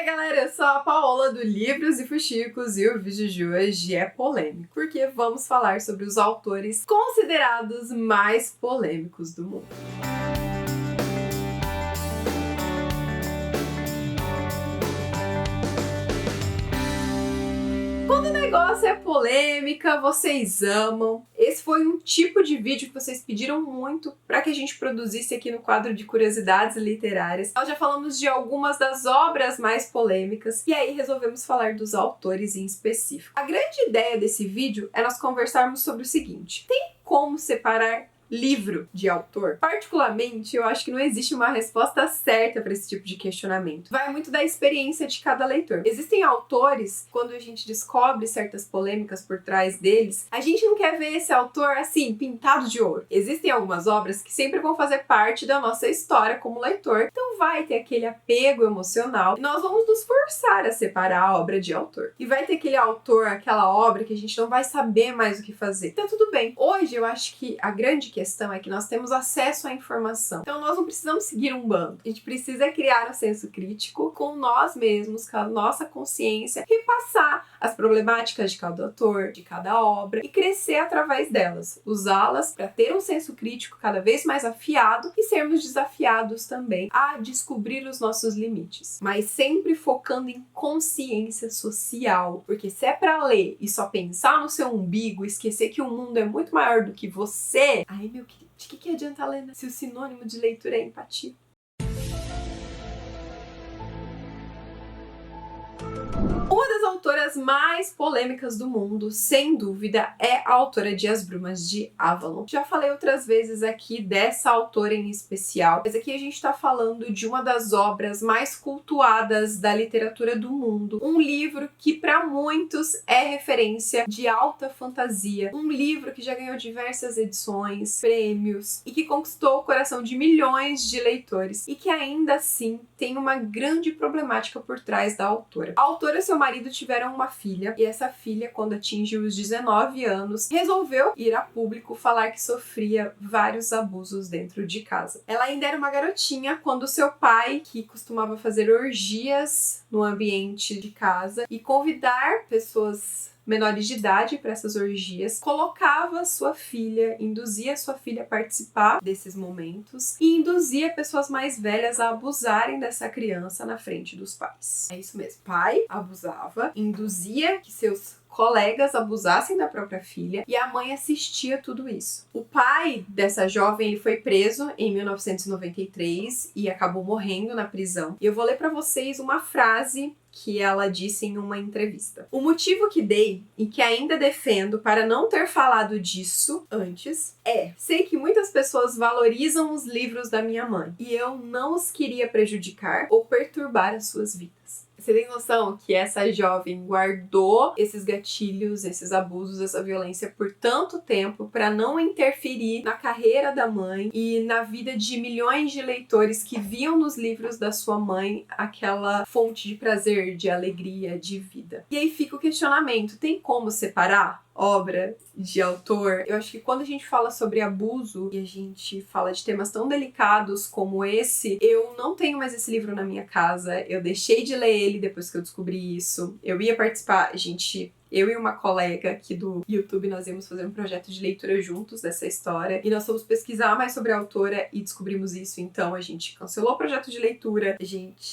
galera, eu sou a Paola do Livros e Fuxicos e o vídeo de hoje é polêmico, porque vamos falar sobre os autores considerados mais polêmicos do mundo. Quando o negócio é polêmica, vocês amam. Esse foi um tipo de vídeo que vocês pediram muito para que a gente produzisse aqui no quadro de curiosidades literárias. Nós já falamos de algumas das obras mais polêmicas e aí resolvemos falar dos autores em específico. A grande ideia desse vídeo é nós conversarmos sobre o seguinte: tem como separar livro de autor? Particularmente, eu acho que não existe uma resposta certa para esse tipo de questionamento. Vai muito da experiência de cada leitor. Existem autores, quando a gente descobre certas polêmicas por trás deles, a gente não quer ver esse autor assim, pintado de ouro. Existem algumas obras que sempre vão fazer parte da nossa história como leitor, então vai ter aquele apego emocional e nós vamos nos forçar a separar a obra de autor. E vai ter aquele autor, aquela obra que a gente não vai saber mais o que fazer. Tá tudo bem. Hoje eu acho que a grande questão é que nós temos acesso à informação. Então nós não precisamos seguir um bando. A gente precisa criar um senso crítico com nós mesmos, com a nossa consciência, repassar as problemáticas de cada autor, de cada obra e crescer através delas. Usá-las para ter um senso crítico cada vez mais afiado e sermos desafiados também a descobrir os nossos limites. Mas sempre focando em consciência social. Porque se é para ler e só pensar no seu umbigo, esquecer que o mundo é muito maior do que você, aí meu querido, de que adianta ler, né? Se o sinônimo de leitura é empatia? Uma das autoras mais polêmicas do mundo, sem dúvida, é a autora de As Brumas de Avalon. Já falei outras vezes aqui dessa autora em especial, mas aqui a gente tá falando de uma das obras mais cultuadas da literatura do mundo. Um livro que para muitos é referência de alta fantasia. Um livro que já ganhou diversas edições, prêmios e que conquistou o coração de milhões de leitores e que ainda assim tem uma grande problemática por trás da autora. A autora e seu marido tiveram uma filha e essa filha, quando atingiu os 19 anos, resolveu ir a público falar que sofria vários abusos dentro de casa. Ela ainda era uma garotinha quando seu pai, que costumava fazer orgias no ambiente de casa e convidar pessoas menores de idade para essas orgias, colocava sua filha, induzia sua filha a participar desses momentos e induzia pessoas mais velhas a abusarem dessa criança na frente dos pais. É isso mesmo. O pai abusava, induzia que seus colegas abusassem da própria filha e a mãe assistia tudo isso. O pai dessa jovem ele foi preso em 1993 e acabou morrendo na prisão. E eu vou ler para vocês uma frase que ela disse em uma entrevista. O motivo que dei e que ainda defendo para não ter falado disso antes é: sei que muitas pessoas valorizam os livros da minha mãe e eu não os queria prejudicar ou perturbar as suas vidas. Você tem noção que essa jovem guardou esses gatilhos, esses abusos, essa violência por tanto tempo para não interferir na carreira da mãe e na vida de milhões de leitores que viam nos livros da sua mãe aquela fonte de prazer, de alegria, de vida? E aí fica o questionamento: tem como separar obra de autor? Eu acho que quando a gente fala sobre abuso e a gente fala de temas tão delicados como esse, eu não tenho mais esse livro na minha casa, eu deixei de ler ele depois que eu descobri isso. Eu ia participar, eu e uma colega aqui do YouTube, nós íamos fazer um projeto de leitura juntos dessa história e nós fomos pesquisar mais sobre a autora e descobrimos isso, então a gente cancelou o projeto de leitura,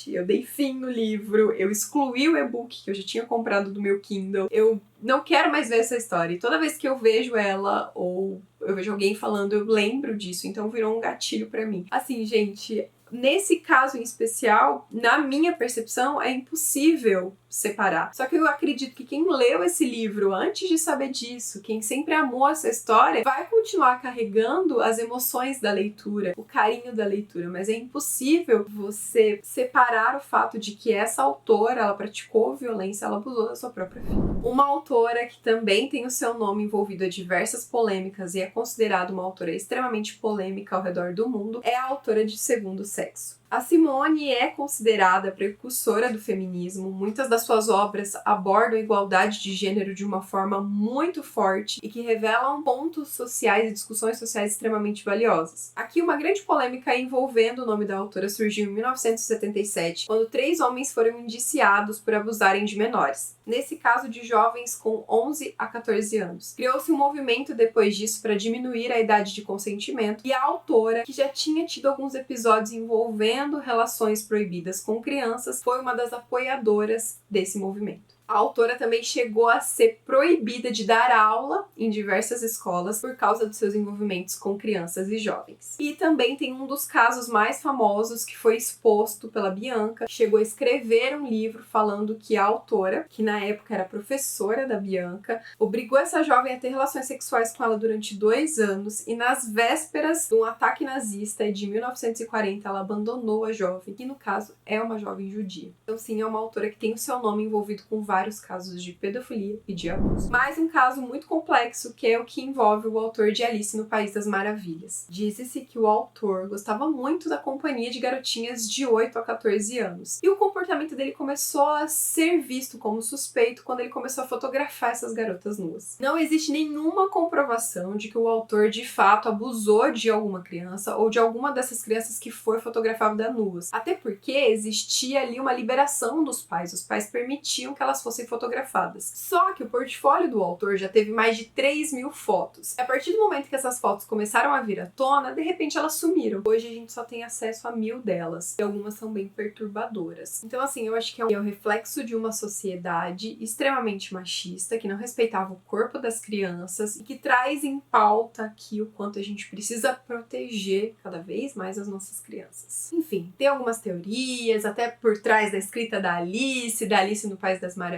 eu dei fim no livro, eu excluí o e-book que eu já tinha comprado do meu Kindle, eu não quero mais ver essa história e toda vez que eu vejo ela ou eu vejo alguém falando, eu lembro disso, então virou um gatilho pra mim. Assim, gente, nesse caso em especial, na minha percepção, é impossível separar. Só que eu acredito que quem leu esse livro antes de saber disso, quem sempre amou essa história, vai continuar carregando as emoções da leitura, o carinho da leitura, mas é impossível você separar o fato de que essa autora, ela praticou violência, ela abusou da sua própria filha. Uma autora que também tem o seu nome envolvido a diversas polêmicas e é considerada uma autora extremamente polêmica ao redor do mundo é a autora de Segundo Sexo. A Simone é considerada a precursora do feminismo. Muitas das suas obras abordam a igualdade de gênero de uma forma muito forte e que revelam pontos sociais e discussões sociais extremamente valiosas. Aqui uma grande polêmica envolvendo o nome da autora surgiu em 1977, quando 3 homens foram indiciados por abusarem de menores. Nesse caso de jovens com 11 a 14 anos. Criou-se um movimento depois disso para diminuir a idade de consentimento e a autora, que já tinha tido alguns episódios envolvendo relações proibidas com crianças, foi uma das apoiadoras desse movimento. A autora também chegou a ser proibida de dar aula em diversas escolas por causa dos seus envolvimentos com crianças e jovens. E também tem um dos casos mais famosos que foi exposto pela Bianca, que chegou a escrever um livro falando que a autora, que na época era professora da Bianca, obrigou essa jovem a ter relações sexuais com ela durante 2 anos e nas vésperas de um ataque nazista de 1940 ela abandonou a jovem, que no caso é uma jovem judia. Então sim, é uma autora que tem o seu nome envolvido com vários casos de pedofilia e de abuso. Mais um caso muito complexo que é o que envolve o autor de Alice no País das Maravilhas. Diz-se que o autor gostava muito da companhia de garotinhas de 8 a 14 anos. E o comportamento dele começou a ser visto como suspeito quando ele começou a fotografar essas garotas nuas. Não existe nenhuma comprovação de que o autor de fato abusou de alguma criança ou de alguma dessas crianças que foi fotografada nuas. Até porque existia ali uma liberação dos pais. Os pais permitiam que elas fossem fotografadas. Só que o portfólio do autor já teve mais de 3.000 fotos. A partir do momento que essas fotos começaram a vir à tona, de repente elas sumiram. Hoje a gente só tem acesso a 1.000 delas. E algumas são bem perturbadoras. Então assim, eu acho que é o reflexo de uma sociedade extremamente machista, que não respeitava o corpo das crianças e que traz em pauta aqui o quanto a gente precisa proteger cada vez mais as nossas crianças. Enfim, tem algumas teorias, até por trás da escrita da Alice no País das Maravilhas.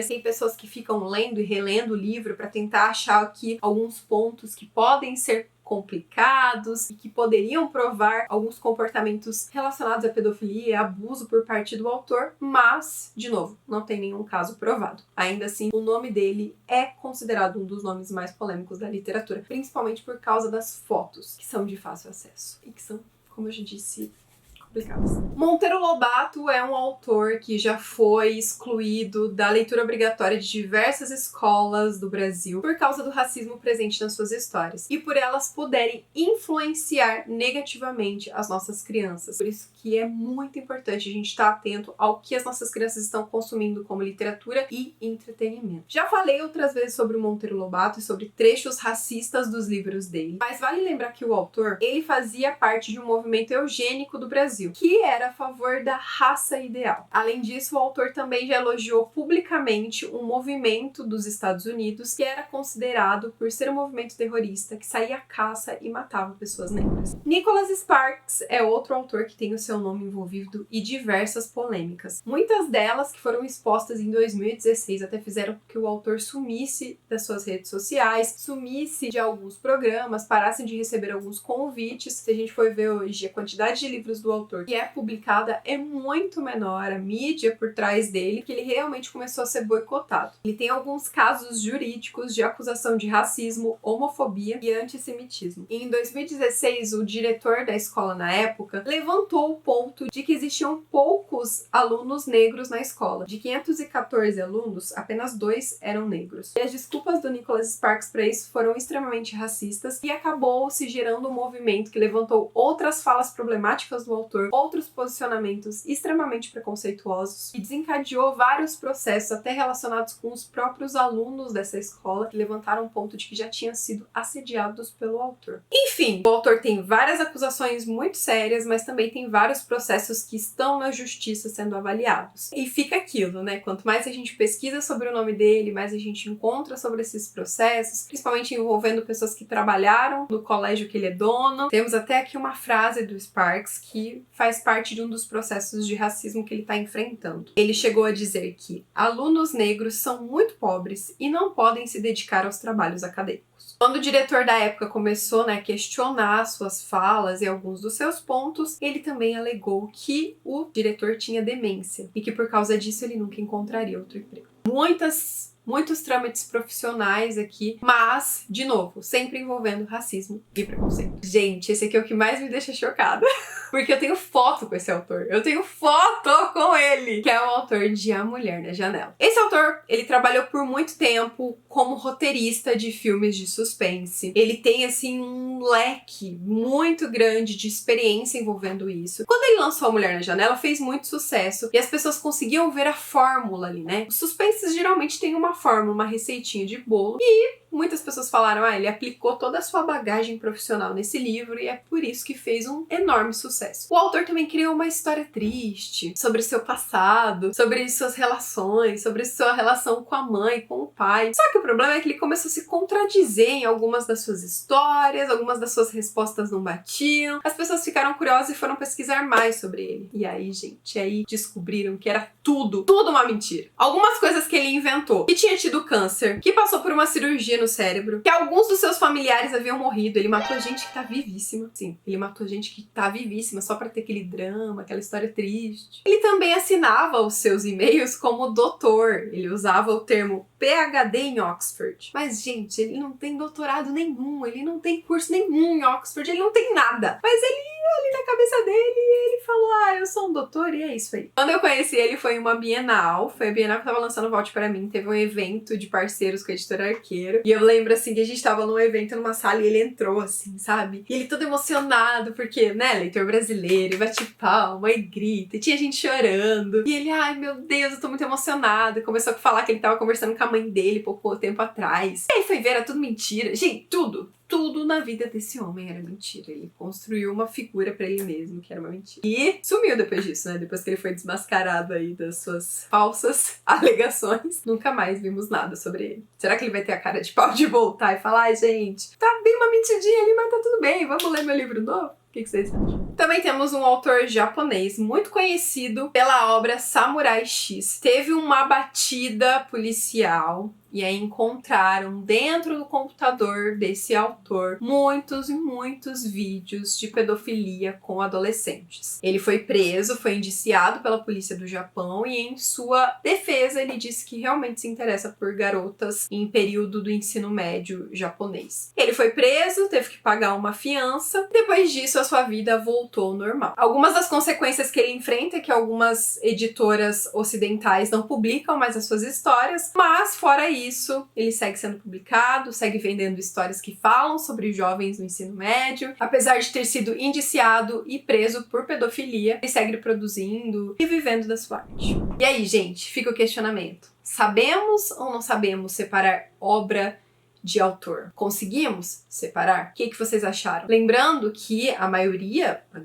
Tem pessoas que ficam lendo e relendo o livro para tentar achar aqui alguns pontos que podem ser complicados e que poderiam provar alguns comportamentos relacionados à pedofilia e abuso por parte do autor, mas, de novo, não tem nenhum caso provado. Ainda assim, o nome dele é considerado um dos nomes mais polêmicos da literatura, principalmente por causa das fotos, que são de fácil acesso e que são, como eu já disse, complicadas. Monteiro Lobato é um autor que já foi excluído da leitura obrigatória de diversas escolas do Brasil por causa do racismo presente nas suas histórias e por elas poderem influenciar negativamente as nossas crianças. Por isso que é muito importante a gente estar atento ao que as nossas crianças estão consumindo como literatura e entretenimento. Já falei outras vezes sobre o Monteiro Lobato e sobre trechos racistas dos livros dele, mas vale lembrar que o autor, ele fazia parte de um movimento eugênico do Brasil, que era a favor da raça ideal. Além disso, o autor também já elogiou publicamente um movimento dos Estados Unidos que era considerado por ser um movimento terrorista que saía à caça e matava pessoas negras. Nicholas Sparks é outro autor que tem o seu nome envolvido e diversas polêmicas. Muitas delas que foram expostas em 2016 até fizeram que o autor sumisse das suas redes sociais, sumisse de alguns programas, parasse de receber alguns convites. Se a gente for ver hoje a quantidade de livros do autor que é publicada é muito menor, a mídia por trás dele, que ele realmente começou a ser boicotado. Ele tem alguns casos jurídicos de acusação de racismo, homofobia e antissemitismo. E em 2016, o diretor da escola na época levantou o ponto de que existiam poucos alunos negros na escola. De 514 alunos, apenas 2 eram negros. E as desculpas do Nicholas Sparks para isso foram extremamente racistas e acabou se gerando um movimento que levantou outras falas problemáticas do autor, outros posicionamentos extremamente preconceituosos e desencadeou vários processos até relacionados com os próprios alunos dessa escola que levantaram o ponto de que já tinham sido assediados pelo autor. Enfim, o autor tem várias acusações muito sérias, mas também tem vários processos que estão na justiça sendo avaliados. E fica aquilo, né? Quanto mais a gente pesquisa sobre o nome dele, mais a gente encontra sobre esses processos, principalmente envolvendo pessoas que trabalharam no colégio que ele é dono. Temos até aqui uma frase do Sparks que faz parte de um dos processos de racismo que ele está enfrentando. Ele chegou a dizer que alunos negros são muito pobres e não podem se dedicar aos trabalhos acadêmicos. Quando o diretor da época começou a questionar suas falas e alguns dos seus pontos, ele também alegou que o diretor tinha demência e que por causa disso ele nunca encontraria outro emprego. Muitas muitos trâmites profissionais aqui, mas, de novo, sempre envolvendo racismo e preconceito. Gente, esse aqui é o que mais me deixa chocada. Porque eu tenho foto com esse autor. Eu tenho foto com ele! Que é o autor de A Mulher na Janela. Esse autor, ele trabalhou por muito tempo como roteirista de filmes de suspense. Ele tem, assim, um leque muito grande de experiência envolvendo isso. Quando ele lançou A Mulher na Janela, fez muito sucesso. E as pessoas conseguiam ver a fórmula ali, né? Os suspenses geralmente têm uma fórmula, uma receitinha de bolo. E muitas pessoas falaram, ele aplicou toda a sua bagagem profissional nesse livro e é por isso que fez um enorme sucesso. O autor também criou uma história triste sobre seu passado, sobre suas relações, sobre sua relação com a mãe, com o pai. Só que o problema é que ele começou a se contradizer em algumas das suas histórias, algumas das suas respostas não batiam. As pessoas ficaram curiosas e foram pesquisar mais sobre ele. E aí, gente, aí descobriram que era tudo uma mentira. Algumas coisas que ele inventou, que tinha tido câncer, que passou por uma cirurgia no cérebro, que alguns dos seus familiares haviam morrido, ele matou gente que tá vivíssima. Sim, ele matou gente que tá vivíssima só pra ter aquele drama, aquela história triste. Ele também assinava os seus e-mails como doutor. Ele usava o termo PhD em Oxford. Mas, gente, ele não tem doutorado nenhum, ele não tem curso nenhum em Oxford, ele não tem nada. Mas ele, ali na cabeça dele, ele falou, eu sou um doutor e é isso aí. Quando eu conheci ele foi em uma Bienal, foi a Bienal que tava lançando Volte Pra Mim, teve um evento de parceiros com a Editora Arqueiro, e eu lembro, assim, que a gente tava num evento numa sala e ele entrou, assim, sabe? E ele todo emocionado, porque, né, leitor brasileiro, e bate palma, e grita, e tinha gente chorando, e ele, ai meu Deus, eu tô muito emocionado, e começou a falar que ele tava conversando com a mãe dele pouco tempo atrás, e aí foi ver, era tudo mentira, gente, tudo na vida desse homem era mentira. Ele construiu uma figura pra ele mesmo que era uma mentira. E sumiu depois disso, né? Depois que ele foi desmascarado aí das suas falsas alegações, nunca mais vimos nada sobre ele. Será que ele vai ter a cara de pau de voltar e falar, ai gente, tá bem uma mentidinha ali, mas tá tudo bem, vamos ler meu livro novo? O que vocês acham? Também temos um autor japonês muito conhecido pela obra Samurai X. Teve uma batida policial e aí encontraram dentro do computador desse autor muitos e muitos vídeos de pedofilia com adolescentes. Ele foi preso, foi indiciado pela polícia do Japão e em sua defesa ele disse que realmente se interessa por garotas em período do ensino médio japonês. Ele foi preso, teve que pagar uma fiança, depois disso a sua vida voltou ao normal. Algumas das consequências que ele enfrenta é que algumas editoras ocidentais não publicam mais as suas histórias, mas fora isso, ele segue sendo publicado, segue vendendo histórias que falam sobre jovens no ensino médio. Apesar de ter sido indiciado e preso por pedofilia, ele segue produzindo e vivendo da sua arte. E aí, gente, fica o questionamento. Sabemos ou não sabemos separar obra de autor? Conseguimos separar? O que vocês acharam? Lembrando que a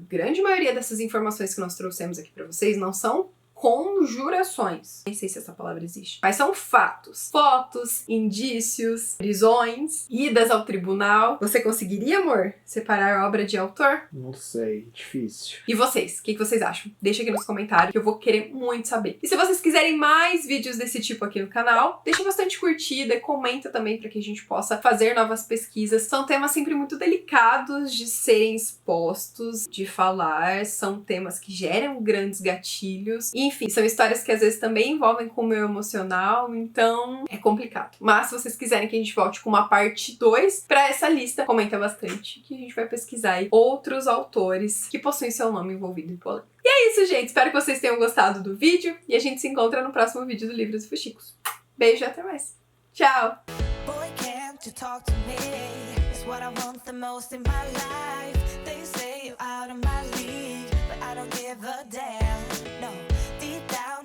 grande maioria dessas informações que nós trouxemos aqui pra vocês não são conjurações. Nem sei se essa palavra existe. Mas são fatos. Fotos, indícios, prisões, idas ao tribunal. Você conseguiria, amor, separar obra de autor? Não sei, difícil. E vocês? O que vocês acham? Deixa aqui nos comentários que eu vou querer muito saber. E se vocês quiserem mais vídeos desse tipo aqui no canal, deixa bastante curtida, comenta também para que a gente possa fazer novas pesquisas. São temas sempre muito delicados de serem expostos, de falar. São temas que geram grandes gatilhos. E, enfim, são histórias que às vezes também envolvem com o meu emocional, então é complicado. Mas se vocês quiserem que a gente volte com uma parte 2 pra essa lista, comenta bastante que a gente vai pesquisar aí outros autores que possuem seu nome envolvido em polêmica. E é isso, gente. Espero que vocês tenham gostado do vídeo e a gente se encontra no próximo vídeo do Livros e Fuxicos. Beijo e até mais. Tchau!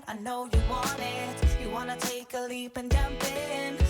I know you want it, you wanna take a leap and jump in.